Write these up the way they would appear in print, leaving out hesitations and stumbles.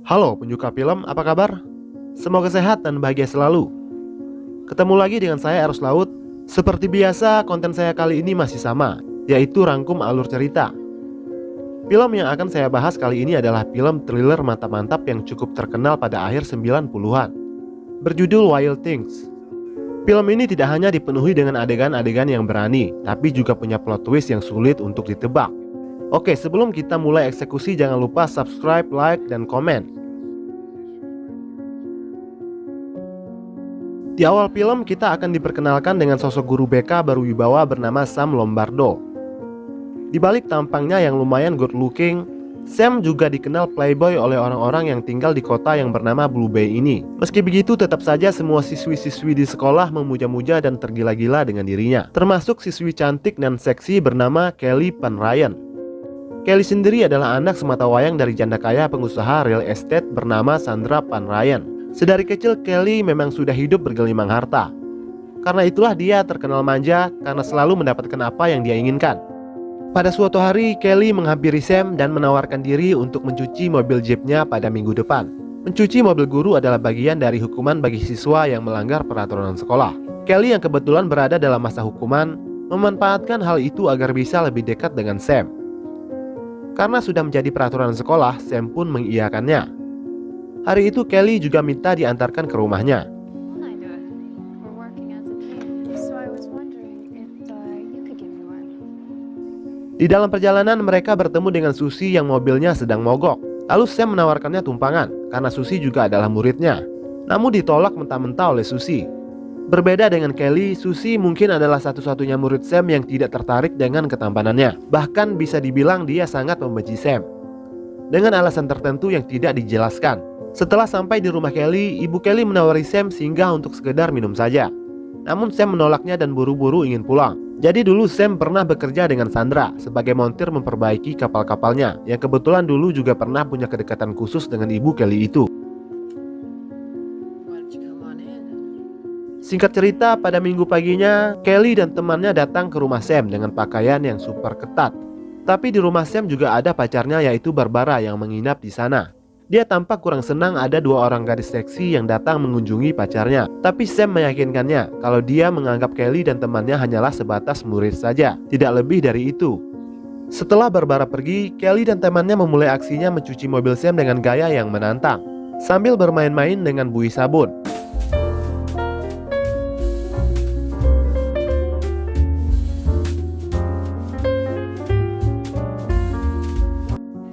Halo penyuka film, apa kabar? Semoga sehat dan bahagia selalu. Ketemu lagi dengan saya Eros Laut. Seperti biasa, konten saya kali ini masih sama, yaitu rangkum alur cerita. Film yang akan saya bahas kali ini adalah film thriller mantap-mantap yang cukup terkenal pada akhir 90-an. Berjudul Wild Things. Film ini tidak hanya dipenuhi dengan adegan-adegan yang berani, tapi juga punya plot twist yang sulit untuk ditebak. Oke, sebelum kita mulai eksekusi, jangan lupa subscribe, like, dan komen. Di awal film kita akan diperkenalkan dengan sosok guru BK berwibawa bernama Sam Lombardo. Di balik tampangnya yang lumayan good looking, Sam juga dikenal playboy oleh orang-orang yang tinggal di kota yang bernama Blue Bay ini. Meski begitu, tetap saja semua siswi-siswi di sekolah memuja-muja dan tergila-gila dengan dirinya, termasuk siswi cantik dan seksi bernama Kelly Pan Ryan. Kelly sendiri adalah anak sematawayang dari janda kaya pengusaha real estate bernama Sandra Pan Ryan. Sedari kecil Kelly memang sudah hidup bergelimang harta. Karena itulah dia terkenal manja karena selalu mendapatkan apa yang dia inginkan. Pada suatu hari Kelly menghampiri Sam dan menawarkan diri untuk mencuci mobil jeepnya pada minggu depan. Mencuci mobil guru adalah bagian dari hukuman bagi siswa yang melanggar peraturan sekolah. Kelly yang kebetulan berada dalam masa hukuman memanfaatkan hal itu agar bisa lebih dekat dengan Sam. Karena sudah menjadi peraturan sekolah, Sam pun mengiyakannya. Hari itu Kelly juga minta diantarkan ke rumahnya. Di dalam perjalanan mereka bertemu dengan Susie yang mobilnya sedang mogok. Lalu Sam menawarkannya tumpangan karena Susie juga adalah muridnya. Namun ditolak mentah-mentah oleh Susie. Berbeda dengan Kelly, Susie mungkin adalah satu-satunya murid Sam yang tidak tertarik dengan ketampanannya. Bahkan bisa dibilang dia sangat membenci Sam, dengan alasan tertentu yang tidak dijelaskan. Setelah sampai di rumah Kelly, ibu Kelly menawari Sam singgah untuk sekedar minum saja. Namun Sam menolaknya dan buru-buru ingin pulang. Jadi dulu Sam pernah bekerja dengan Sandra sebagai montir memperbaiki kapal-kapalnya, yang kebetulan dulu juga pernah punya kedekatan khusus dengan ibu Kelly itu. Singkat cerita, pada minggu paginya Kelly dan temannya datang ke rumah Sam dengan pakaian yang super ketat. Tapi di rumah Sam juga ada pacarnya, yaitu Barbara, yang menginap di sana. Dia tampak kurang senang ada dua orang gadis seksi yang datang mengunjungi pacarnya. Tapi Sam meyakinkannya kalau dia menganggap Kelly dan temannya hanyalah sebatas murid saja, tidak lebih dari itu. Setelah Barbara pergi, Kelly dan temannya memulai aksinya mencuci mobil Sam dengan gaya yang menantang, sambil bermain-main dengan buih sabun.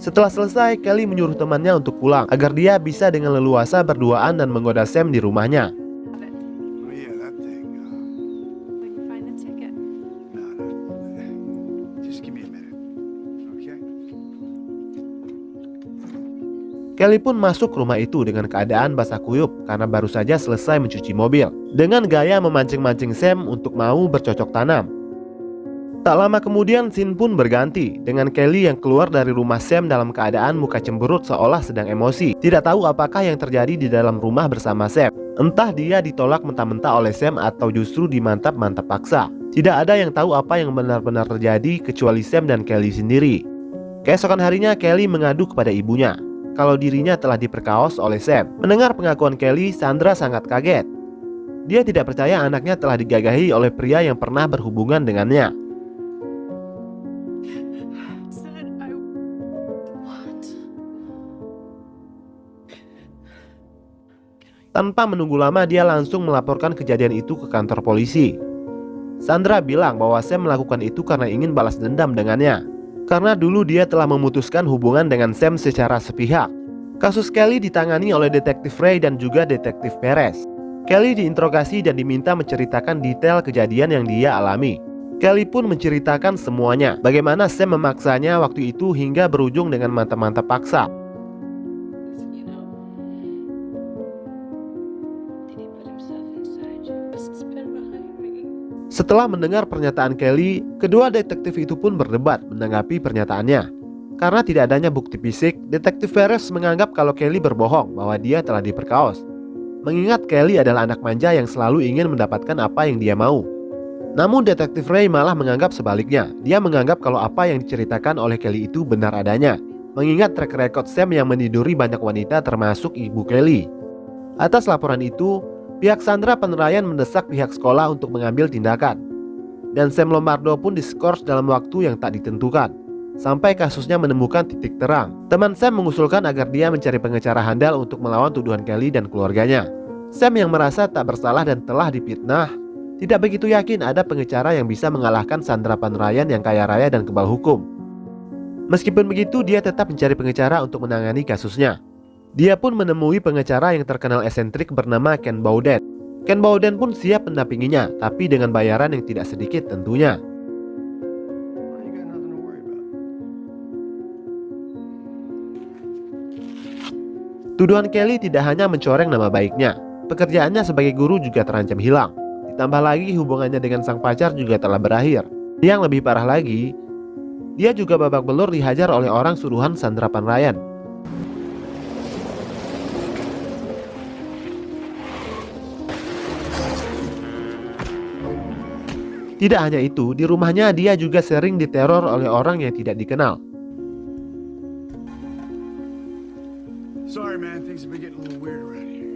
Setelah selesai, Kelly menyuruh temannya untuk pulang agar dia bisa dengan leluasa berduaan dan menggoda Sam di rumahnya. Kelly pun masuk rumah itu dengan keadaan basah kuyup karena baru saja selesai mencuci mobil, dengan gaya memancing-mancing Sam untuk mau bercocok tanam. Tak lama kemudian scene pun berganti dengan Kelly yang keluar dari rumah Sam dalam keadaan muka cemberut seolah sedang emosi. Tidak tahu apakah yang terjadi di dalam rumah bersama Sam. Entah dia ditolak mentah-mentah oleh Sam atau justru dimantap-mantap paksa. Tidak ada yang tahu apa yang benar-benar terjadi kecuali Sam dan Kelly sendiri. Keesokan harinya Kelly mengadu kepada ibunya kalau dirinya telah diperkaos oleh Sam. Mendengar pengakuan Kelly, Sandra sangat kaget. Dia tidak percaya anaknya telah digagahi oleh pria yang pernah berhubungan dengannya. Tanpa menunggu lama, dia langsung melaporkan kejadian itu ke kantor polisi. Sandra bilang bahwa Sam melakukan itu karena ingin balas dendam dengannya, karena dulu dia telah memutuskan hubungan dengan Sam secara sepihak. Kasus Kelly ditangani oleh Detektif Ray dan juga Detektif Perez. Kelly diinterogasi dan diminta menceritakan detail kejadian yang dia alami. Kelly pun menceritakan semuanya, bagaimana Sam memaksanya waktu itu hingga berujung dengan mantap-mantap paksa. Setelah mendengar pernyataan Kelly, kedua detektif itu pun berdebat menanggapi pernyataannya. Karena tidak adanya bukti fisik, Detektif Perez menganggap kalau Kelly berbohong bahwa dia telah diperkaos. Mengingat Kelly adalah anak manja yang selalu ingin mendapatkan apa yang dia mau. Namun Detektif Ray malah menganggap sebaliknya. Dia menganggap kalau apa yang diceritakan oleh Kelly itu benar adanya. mengingat track record Sam yang meniduri banyak wanita termasuk ibu Kelly. Atas laporan itu, pihak Sandra Penilaian mendesak pihak sekolah untuk mengambil tindakan. Dan Sam Lombardo pun diskors dalam waktu yang tak ditentukan, sampai kasusnya menemukan titik terang. Teman Sam mengusulkan agar dia mencari pengacara handal untuk melawan tuduhan Kelly dan keluarganya. Sam yang merasa tak bersalah dan telah difitnah, tidak begitu yakin ada pengacara yang bisa mengalahkan Sandra Penilaian yang kaya raya dan kebal hukum. Meskipun begitu, dia tetap mencari pengacara untuk menangani kasusnya. Dia pun menemui pengacara yang terkenal eksentrik bernama Ken Bowden. Ken Bowden pun siap mendampinginya, tapi dengan bayaran yang tidak sedikit tentunya. Tuduhan Kelly tidak hanya mencoreng nama baiknya, pekerjaannya sebagai guru juga terancam hilang. Ditambah lagi hubungannya dengan sang pacar juga telah berakhir. Yang lebih parah lagi, dia juga babak belur dihajar oleh orang suruhan Sandra Penilaian. Tidak hanya itu, di rumahnya dia juga sering diteror oleh orang yang tidak dikenal.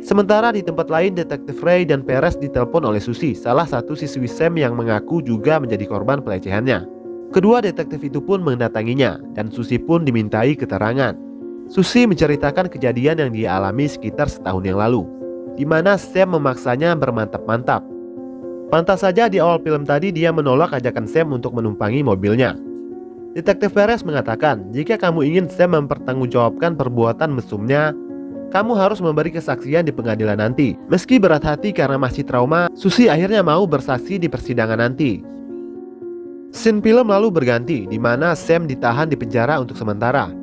Sementara di tempat lain, detektif Ray dan Perez ditelepon oleh Susie, salah satu siswi Sam yang mengaku juga menjadi korban pelecehannya. Kedua detektif itu pun mendatanginya, dan Susie pun dimintai keterangan. Susie menceritakan kejadian yang dia alami sekitar setahun yang lalu, di mana Sam memaksanya bermantap-mantap. Pantas saja di awal film tadi dia menolak ajakan Sam untuk menumpangi mobilnya. Detektif Perez mengatakan, jika kamu ingin Sam mempertanggungjawabkan perbuatan mesumnya, kamu harus memberi kesaksian di pengadilan nanti. Meski berat hati karena masih trauma, Susie akhirnya mau bersaksi di persidangan nanti. Scene film lalu berganti, di mana Sam ditahan di penjara untuk sementara.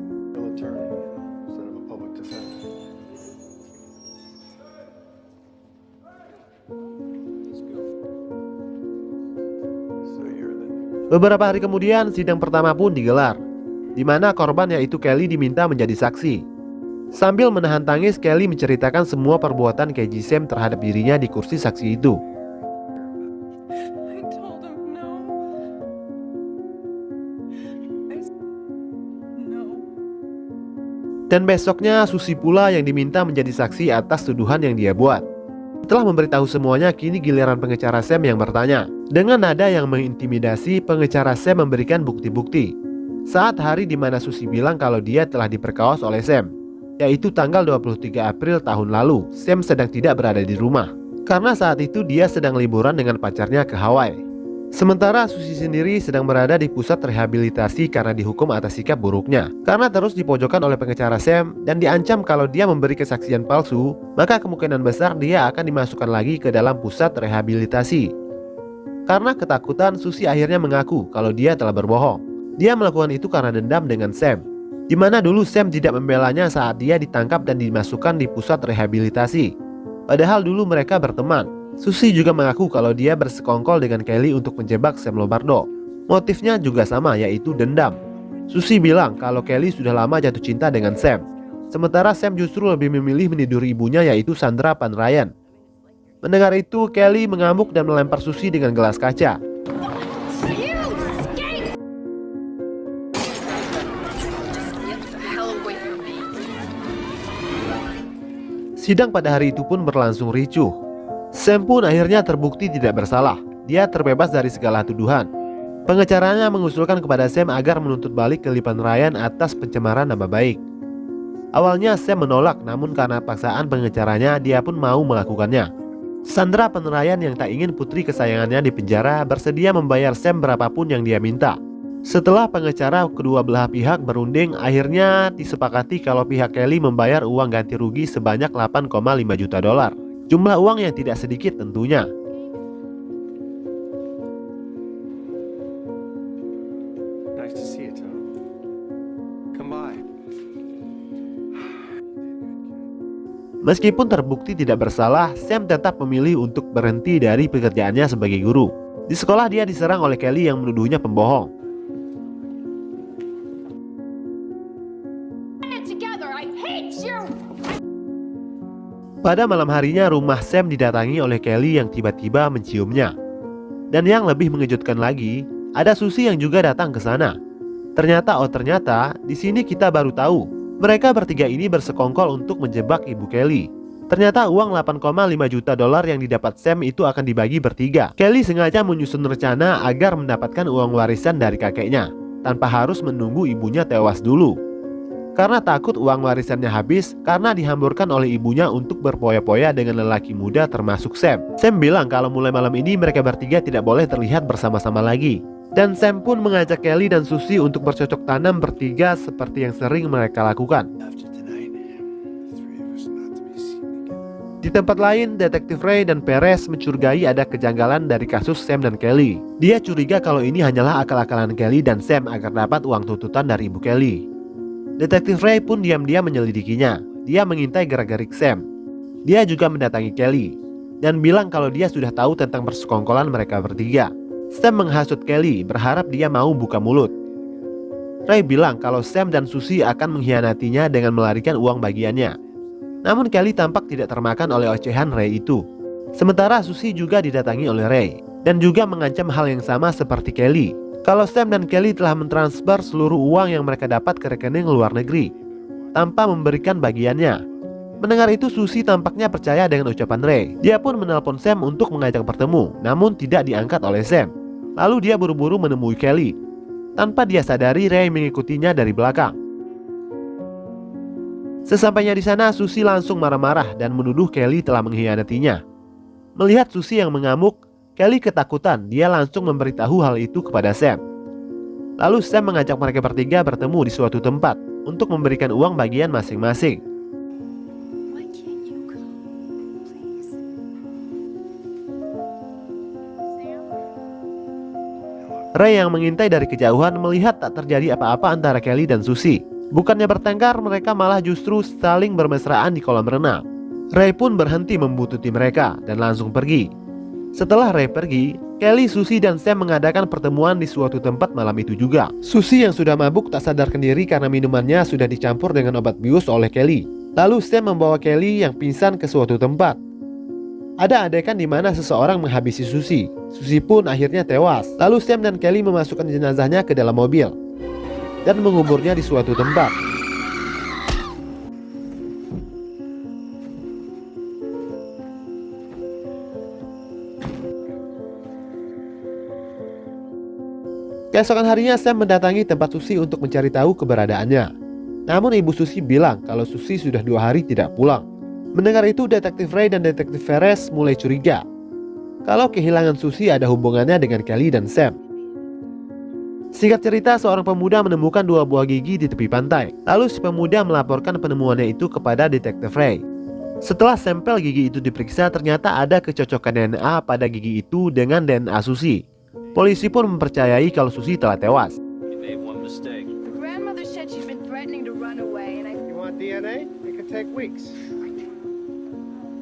Beberapa hari kemudian, sidang pertama pun digelar, di mana korban yaitu Kelly diminta menjadi saksi. Sambil menahan tangis, Kelly menceritakan semua perbuatan keji Sam terhadap dirinya di kursi saksi itu. Dan besoknya Susie pula yang diminta menjadi saksi atas tuduhan yang dia buat. Setelah memberitahu semuanya, kini giliran pengacara Sam yang bertanya. Dengan nada yang mengintimidasi, pengacara Sam memberikan bukti-bukti. Saat hari di mana Susie bilang kalau dia telah diperkaos oleh Sam, yaitu tanggal 23 April tahun lalu, Sam sedang tidak berada di rumah. Karena saat itu dia sedang liburan dengan pacarnya ke Hawaii. Sementara Susie sendiri sedang berada di pusat rehabilitasi karena dihukum atas sikap buruknya. Karena terus dipojokkan oleh pengacara Sam dan diancam kalau dia memberi kesaksian palsu, maka kemungkinan besar dia akan dimasukkan lagi ke dalam pusat rehabilitasi. Karena ketakutan, Susie akhirnya mengaku kalau dia telah berbohong. Dia melakukan itu karena dendam dengan Sam, di mana dulu Sam tidak membelanya saat dia ditangkap dan dimasukkan di pusat rehabilitasi. Padahal dulu mereka berteman. Susie juga mengaku kalau dia bersekongkol dengan Kelly untuk menjebak Sam Lombardo. Motifnya juga sama, yaitu dendam. Susie bilang kalau Kelly sudah lama jatuh cinta dengan Sam, sementara Sam justru lebih memilih meniduri ibunya yaitu Sandra Penilaian. Mendengar itu, Kelly mengamuk dan melempar Susie dengan gelas kaca. Sidang pada hari itu pun berlangsung ricuh. Sam pun akhirnya terbukti tidak bersalah. Dia terbebas dari segala tuduhan. Pengacaranya mengusulkan kepada Sam agar menuntut balik Kelly Penilaian atas pencemaran nama baik. Awalnya Sam menolak, namun karena paksaan pengacaranya, dia pun mau melakukannya. Sandra Penilaian yang tak ingin putri kesayangannya di penjara bersedia membayar Sam berapapun yang dia minta. Setelah pengacara kedua belah pihak berunding, akhirnya disepakati kalau pihak Kelly membayar uang ganti rugi sebanyak 8,5 juta dolar. Jumlah uang yang tidak sedikit tentunya. Nice to see you, Tom. Come by. Meskipun terbukti tidak bersalah, Sam tetap memilih untuk berhenti dari pekerjaannya sebagai guru. Di sekolah dia diserang oleh Kelly yang menuduhnya pembohong. Pada malam harinya, rumah Sam didatangi oleh Kelly yang tiba-tiba menciumnya. Dan yang lebih mengejutkan lagi, ada Susie yang juga datang ke sana. Ternyata, di sini kita baru tahu mereka bertiga ini bersekongkol untuk menjebak Ibu Kelly. Ternyata uang 8,5 juta dolar yang didapat Sam itu akan dibagi bertiga. Kelly sengaja menyusun rencana agar mendapatkan uang warisan dari kakeknya tanpa harus menunggu ibunya tewas dulu. Karena takut uang warisannya habis karena dihamburkan oleh ibunya untuk berpoya-poya dengan lelaki muda termasuk Sam. Sam bilang kalau mulai malam ini mereka bertiga tidak boleh terlihat bersama-sama lagi. Dan Sam pun mengajak Kelly dan Susie untuk bercocok tanam bertiga seperti yang sering mereka lakukan. Di tempat lain, Detektif Ray dan Perez mencurigai ada kejanggalan dari kasus Sam dan Kelly. Dia curiga kalau ini hanyalah akal-akalan Kelly dan Sam agar dapat uang tuntutan dari Ibu Kelly. Detektif Ray pun diam-diam menyelidikinya. Dia mengintai gerak-gerik Sam. Dia juga mendatangi Kelly dan bilang kalau dia sudah tahu tentang persekongkolan mereka bertiga. Sam menghasut Kelly, berharap dia mau buka mulut. Ray bilang kalau Sam dan Susie akan mengkhianatinya dengan melarikan uang bagiannya. Namun Kelly tampak tidak termakan oleh ocehan Ray itu. Sementara Susie juga didatangi oleh Ray dan juga mengancam hal yang sama seperti Kelly, kalau Sam dan Kelly telah mentransfer seluruh uang yang mereka dapat ke rekening luar negeri tanpa memberikan bagiannya. Mendengar itu, Susie tampaknya percaya dengan ucapan Ray. Dia pun menelpon Sam untuk mengajak bertemu, namun tidak diangkat oleh Sam. Lalu dia buru-buru menemui Kelly. Tanpa dia sadari, Ray mengikutinya dari belakang. Sesampainya di sana, Susie langsung marah-marah dan menuduh Kelly telah mengkhianatinya. Melihat Susie yang mengamuk, Kelly ketakutan. Dia langsung memberitahu hal itu kepada Sam. Lalu Sam mengajak mereka bertiga bertemu di suatu tempat untuk memberikan uang bagian masing-masing. Ray yang mengintai dari kejauhan melihat tak terjadi apa-apa antara Kelly dan Susie. Bukannya bertengkar, mereka malah justru saling bermesraan di kolam renang. Ray pun berhenti membuntuti mereka dan langsung pergi. Setelah Ray pergi, Kelly, Susie, dan Sam mengadakan pertemuan di suatu tempat malam itu juga. Susie yang sudah mabuk tak sadarkan diri karena minumannya sudah dicampur dengan obat bius oleh Kelly. Lalu Sam membawa Kelly yang pingsan ke suatu tempat. Ada adegan di mana seseorang menghabisi Susie. Susie pun akhirnya tewas. Lalu Sam dan Kelly memasukkan jenazahnya ke dalam mobil dan menguburnya di suatu tempat. Keesokan harinya Sam mendatangi tempat Susie untuk mencari tahu keberadaannya. Namun ibu Susie bilang kalau Susie sudah 2 hari tidak pulang. Mendengar itu, Detektif Ray dan Detektif Perez mulai curiga kalau kehilangan Susie ada hubungannya dengan Kelly dan Sam. Singkat cerita, seorang pemuda menemukan 2 buah gigi di tepi pantai. Lalu si pemuda melaporkan penemuannya itu kepada Detektif Ray. Setelah sampel gigi itu diperiksa, ternyata ada kecocokan DNA pada gigi itu dengan DNA Susie. Polisi pun mempercayai kalau Susie telah tewas. You want DNA? It could take weeks.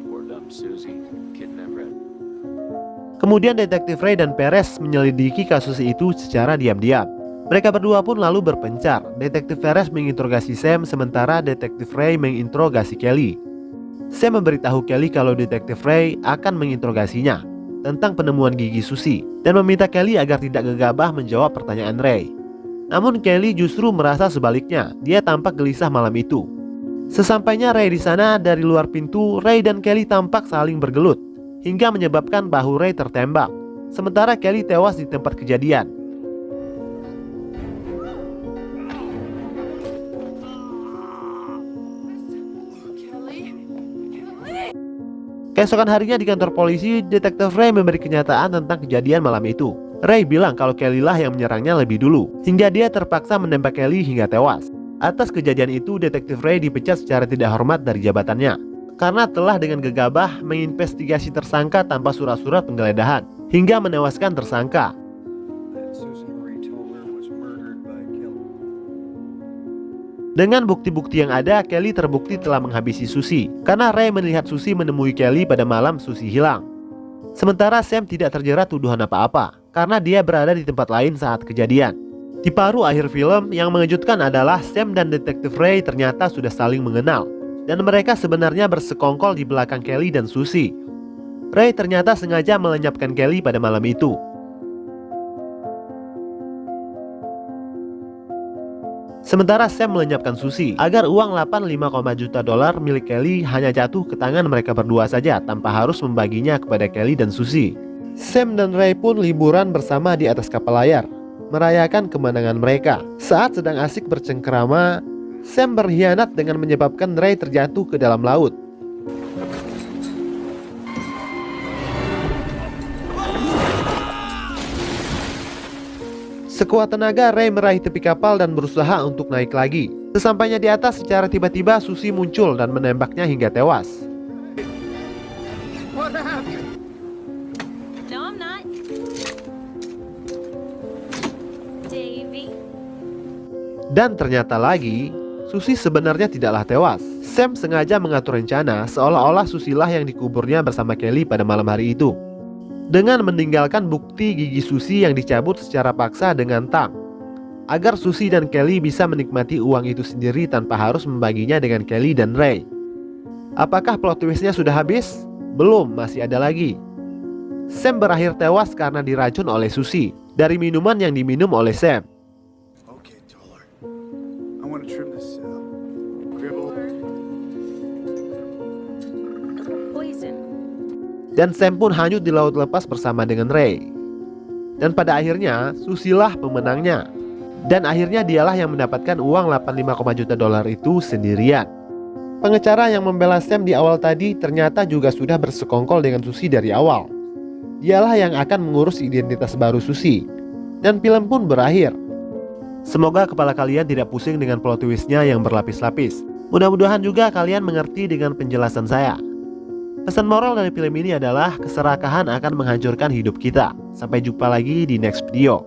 Poor dumb Susie, kidnapped. Kemudian Detektif Ray dan Perez menyelidiki kasus itu secara diam-diam. Mereka berdua pun lalu berpencar. Detektif Perez menginterogasi Sam, sementara Detektif Ray menginterogasi Kelly. Sam memberitahu Kelly kalau Detektif Ray akan menginterogasinya tentang penemuan gigi Susie dan meminta Kelly agar tidak gegabah menjawab pertanyaan Ray. Namun Kelly justru merasa sebaliknya. Dia tampak gelisah malam itu. Sesampainya Ray di sana, dari luar pintu, Ray dan Kelly tampak saling bergelut hingga menyebabkan bahu Ray tertembak. Sementara Kelly tewas di tempat kejadian. Keesokan harinya di kantor polisi, Detektif Ray memberi kenyataan tentang kejadian malam itu. Ray bilang kalau Kelly lah yang menyerangnya lebih dulu, hingga dia terpaksa menembak Kelly hingga tewas. Atas kejadian itu, Detektif Ray dipecat secara tidak hormat dari jabatannya karena telah dengan gegabah menginvestigasi tersangka tanpa surat-surat penggeledahan hingga menewaskan tersangka. Dengan bukti-bukti yang ada, Kelly terbukti telah menghabisi Susie karena Ray melihat Susie menemui Kelly pada malam Susie hilang. Sementara Sam tidak terjerat tuduhan apa-apa karena dia berada di tempat lain saat kejadian. Di paruh akhir film, yang mengejutkan adalah Sam dan Detektif Ray ternyata sudah saling mengenal dan mereka sebenarnya bersekongkol di belakang Kelly dan Susie. Ray ternyata sengaja melenyapkan Kelly pada malam itu. Sementara Sam melenyapkan Susie agar uang 85 juta dolar milik Kelly hanya jatuh ke tangan mereka berdua saja tanpa harus membaginya kepada Kelly dan Susie. Sam dan Ray pun liburan bersama di atas kapal layar, merayakan kemenangan mereka. Saat sedang asik bercengkerama, Sam berkhianat dengan menyebabkan Ray terjatuh ke dalam laut. Sekuat tenaga, Ray meraih tepi kapal dan berusaha untuk naik lagi. Sesampainya di atas, secara tiba-tiba Susie muncul dan menembaknya hingga tewas. What happened? No, I'm not. Davy. Dan ternyata lagi, Susie sebenarnya tidaklah tewas. Sam sengaja mengatur rencana seolah-olah Susie-lah yang dikuburnya bersama Kelly pada malam hari itu, dengan meninggalkan bukti gigi Susie yang dicabut secara paksa dengan tang, agar Susie dan Kelly bisa menikmati uang itu sendiri tanpa harus membaginya dengan Kelly dan Ray. Apakah plot twistnya sudah habis? Belum, masih ada lagi. Sam berakhir tewas karena diracun oleh Susie dari minuman yang diminum oleh Sam. Okay, Dollar. I want to trim this gribble. Poison. Dan Sam pun hanyut di laut lepas bersama dengan Ray. Dan pada akhirnya Susie-lah pemenangnya. Dan akhirnya dialah yang mendapatkan uang 85 juta dolar itu sendirian. Pengacara yang membela Sam di awal tadi ternyata juga sudah bersekongkol dengan Susie dari awal. Dialah yang akan mengurus identitas baru Susie. Dan film pun berakhir. Semoga kepala kalian tidak pusing dengan plot twistnya yang berlapis-lapis. Mudah-mudahan juga kalian mengerti dengan penjelasan saya. Pesan moral dari film ini adalah keserakahan akan menghancurkan hidup kita. Sampai jumpa lagi di next video.